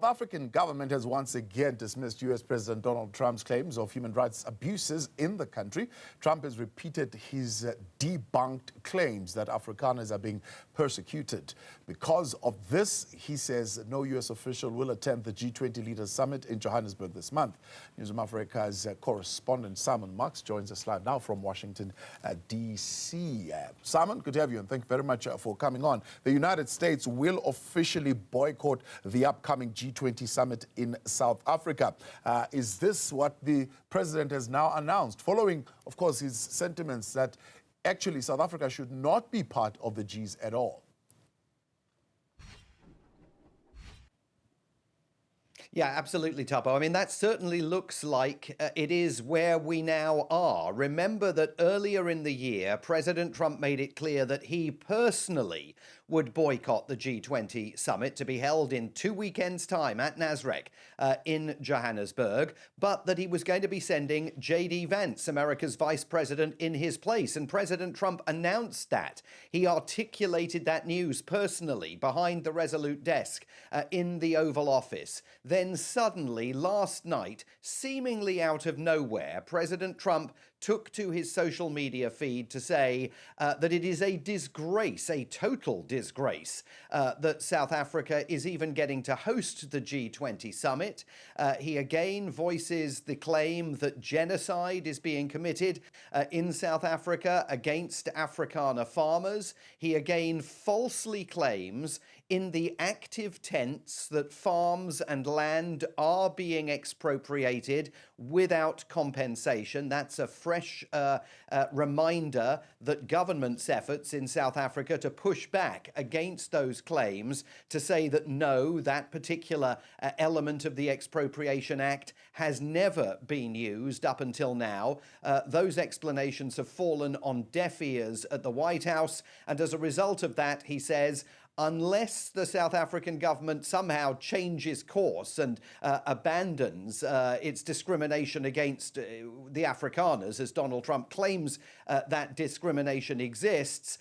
The African government has once again dismissed U.S. President Donald Trump's claims of human rights abuses in the country. Trump has repeated his debunked claims that Afrikaners are being persecuted. Because of this, he says no U.S. official will attend the G20 Leaders Summit in Johannesburg this month. Newzroom Afrika's correspondent Simon Marks joins us live now from Washington, D.C. Simon, good to have you, and thank you very much for coming on. The United States will officially boycott the upcoming G20 summit in South Africa. Is this what the president has now announced, following, of course, his sentiments that actually South Africa should not be part of the Gs at all? Yeah, absolutely, Tapo. I mean, that certainly looks like it is where we now are. Remember that earlier in the year, President Trump made it clear that he personally would boycott the G20 summit to be held in 2 weekends' time at Nasrec in Johannesburg, but that he was going to be sending J.D. Vance, America's vice president, in his place. And President Trump announced that. He articulated that news personally behind the Resolute desk in the Oval Office. Then suddenly, last night, seemingly out of nowhere, President Trump took to his social media feed to say that it is a disgrace, a total disgrace, that South Africa is even getting to host the G20 summit. He again voices the claim that genocide is being committed in South Africa against Afrikaner farmers. He again falsely claims in the active tense that farms and land are being expropriated without compensation. That's a fresh reminder that government's efforts in South Africa to push back against those claims, to say that no, that particular element of the Expropriation Act has never been used up until now. Those explanations have fallen on deaf ears at the White House, and as a result of that, he says, unless the South African government somehow changes course and abandons its discrimination against the Afrikaners, as Donald Trump claims that discrimination exists,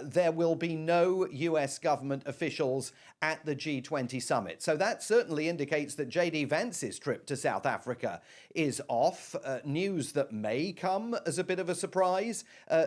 there will be no US government officials at the G20 summit. So that certainly indicates that J.D. Vance's trip to South Africa is off. News that may come as a bit of a surprise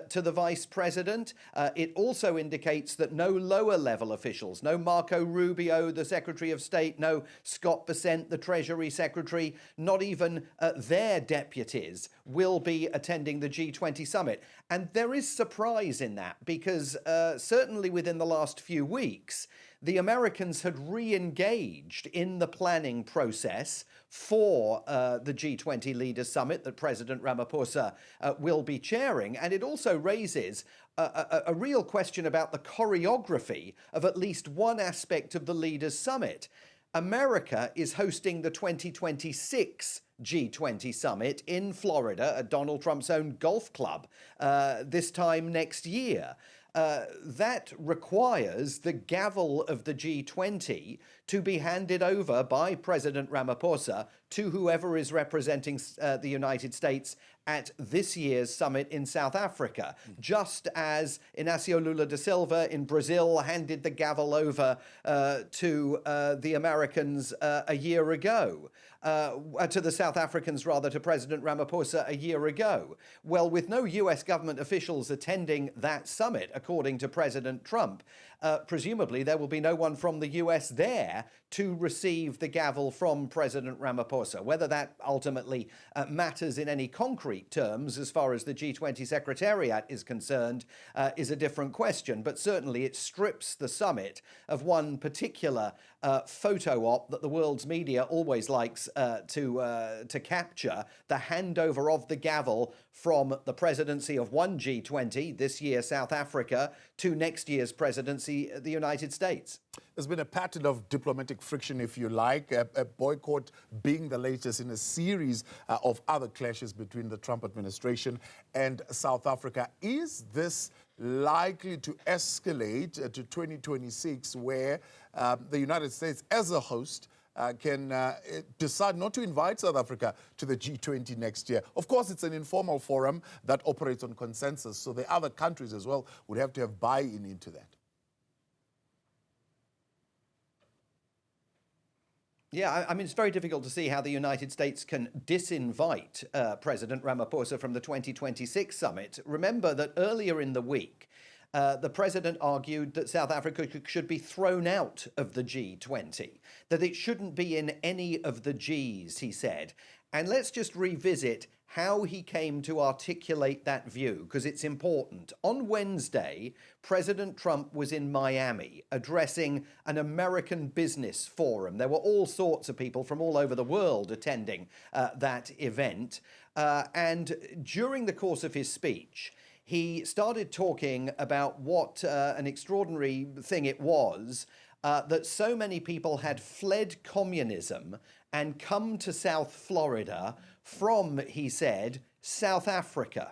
to the vice president. It also indicates that no lower level officials, no Marco Rubio, the Secretary of State, no Scott Bessent, the Treasury Secretary, not even their deputies will be attending the G20 summit. And there is surprise in that because certainly within the last few weeks, the Americans had re-engaged in the planning process for the G20 Leaders Summit that President Ramaphosa will be chairing. And it also raises a real question about the choreography of at least one aspect of the Leaders Summit. America is hosting the 2026 G20 summit in Florida at Donald Trump's own golf club this time next year. That requires the gavel of the G20 to be handed over by President Ramaphosa to whoever is representing the United States at this year's summit in South Africa, just as Inácio Lula da Silva in Brazil handed the gavel over to the Americans a year ago. To the South Africans, rather, to President Ramaphosa a year ago. Well, with no US government officials attending that summit, according to President Trump, presumably there will be no one from the US there to receive the gavel from President Ramaphosa. Whether that ultimately matters in any concrete terms as far as the G20 Secretariat is concerned is a different question. But certainly it strips the summit of one particular photo op that the world's media always likes to capture, the handover of the gavel from the presidency of one G20, this year South Africa, to next year's presidency, the United States. There's been a pattern of diplomatic friction, if you like, a boycott being the latest in a series of other clashes between the Trump administration and South Africa. Is this likely to escalate to 2026, where the United States as a host can decide not to invite South Africa to the G20 next year? Of course, it's an informal forum that operates on consensus, so the other countries as well would have to have buy-in into that. Yeah, I mean, it's very difficult to see how the United States can disinvite President Ramaphosa from the 2026 summit. Remember that earlier in the week, the president argued that South Africa should be thrown out of the G20, that it shouldn't be in any of the Gs, he said. And let's just revisit how he came to articulate that view, because it's important. On Wednesday, President Trump was in Miami addressing an American business forum. There were all sorts of people from all over the world attending that event. And during the course of his speech, he started talking about what an extraordinary thing it was that so many people had fled communism and come to South Florida from, he said, South Africa.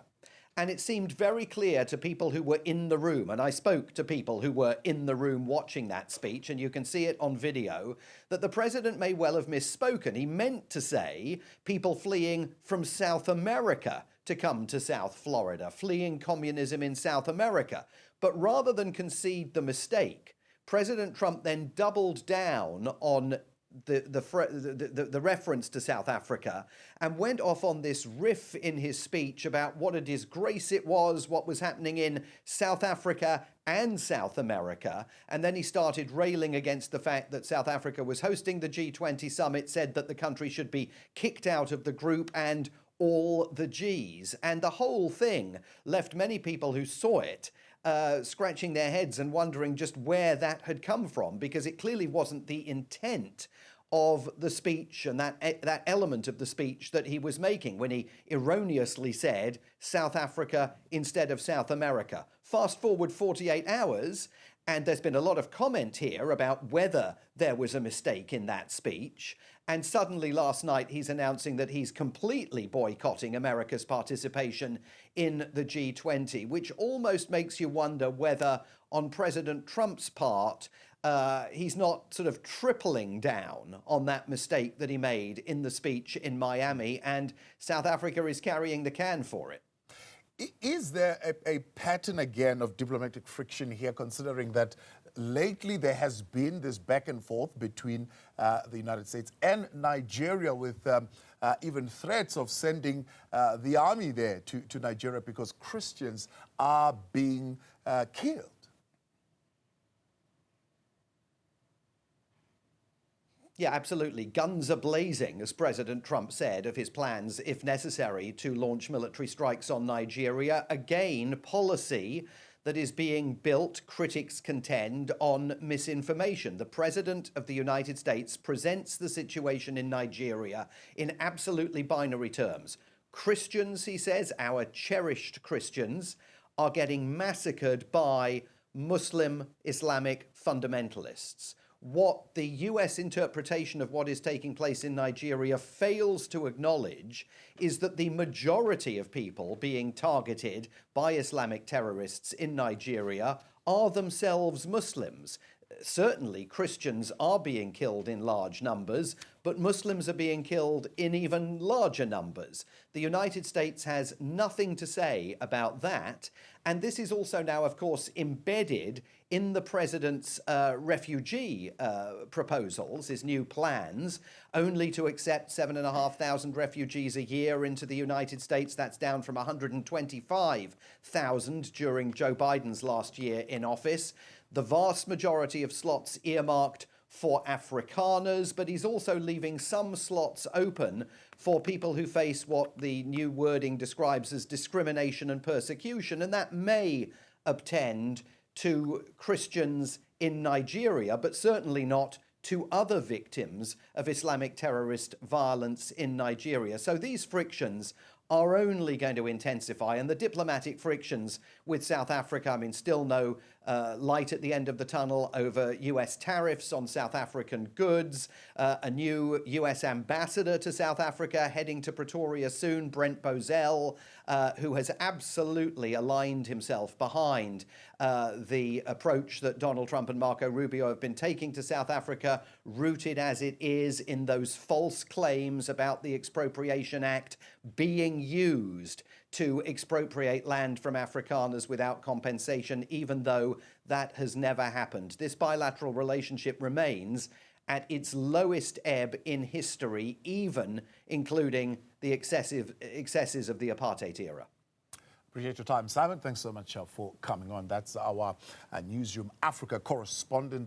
And it seemed very clear to people who were in the room, and I spoke to people who were in the room watching that speech, and you can see it on video, that the president may well have misspoken. He meant to say people fleeing from South America to come to South Florida, fleeing communism in South America. But rather than concede the mistake, President Trump then doubled down on the reference to South Africa and went off on this riff in his speech about what a disgrace it was, what was happening in South Africa and South America. And then he started railing against the fact that South Africa was hosting the G20 summit, said that the country should be kicked out of the group and all the Gs. And the whole thing left many people who saw it scratching their heads and wondering just where that had come from, because it clearly wasn't the intent of the speech and that element of the speech that he was making when he erroneously said South Africa instead of South America. Fast forward 48 hours, and there's been a lot of comment here about whether there was a mistake in that speech. And suddenly last night, he's announcing that he's completely boycotting America's participation in the G20, which almost makes you wonder whether on President Trump's part, he's not sort of tripling down on that mistake that he made in the speech in Miami, and South Africa is carrying the can for it. Is there a pattern again of diplomatic friction here, considering that lately there has been this back and forth between the United States and Nigeria, with even threats of sending the army there to Nigeria because Christians are being killed? Yeah, absolutely. Guns are blazing, as President Trump said, of his plans, if necessary, to launch military strikes on Nigeria. Again, policy that is being built, critics contend, on misinformation. The President of the United States presents the situation in Nigeria in absolutely binary terms. Christians, he says, our cherished Christians, are getting massacred by Muslim Islamic fundamentalists. What the US interpretation of what is taking place in Nigeria fails to acknowledge is that the majority of people being targeted by Islamic terrorists in Nigeria are themselves Muslims. Certainly, Christians are being killed in large numbers, but Muslims are being killed in even larger numbers. The United States has nothing to say about that. And this is also now, of course, embedded in the president's refugee proposals, his new plans, only to accept 7,500 refugees a year into the United States. That's down from 125,000 during Joe Biden's last year in office. The vast majority of slots earmarked for Afrikaners, but he's also leaving some slots open for people who face what the new wording describes as discrimination and persecution, and that may obtend to Christians in Nigeria, but certainly not to other victims of Islamic terrorist violence in Nigeria. So these frictions are only going to intensify, and the diplomatic frictions with South Africa, I mean, still no light at the end of the tunnel over US tariffs on South African goods, a new US ambassador to South Africa heading to Pretoria soon, Brent Bozell, who has absolutely aligned himself behind the approach that Donald Trump and Marco Rubio have been taking to South Africa, rooted as it is in those false claims about the Expropriation Act being used to expropriate land from Afrikaners without compensation, even though that has never happened. This bilateral relationship remains at its lowest ebb in history, even including the excesses of the apartheid era. Appreciate your time, Simon. Thanks so much for coming on. That's our Newzroom Africa correspondent.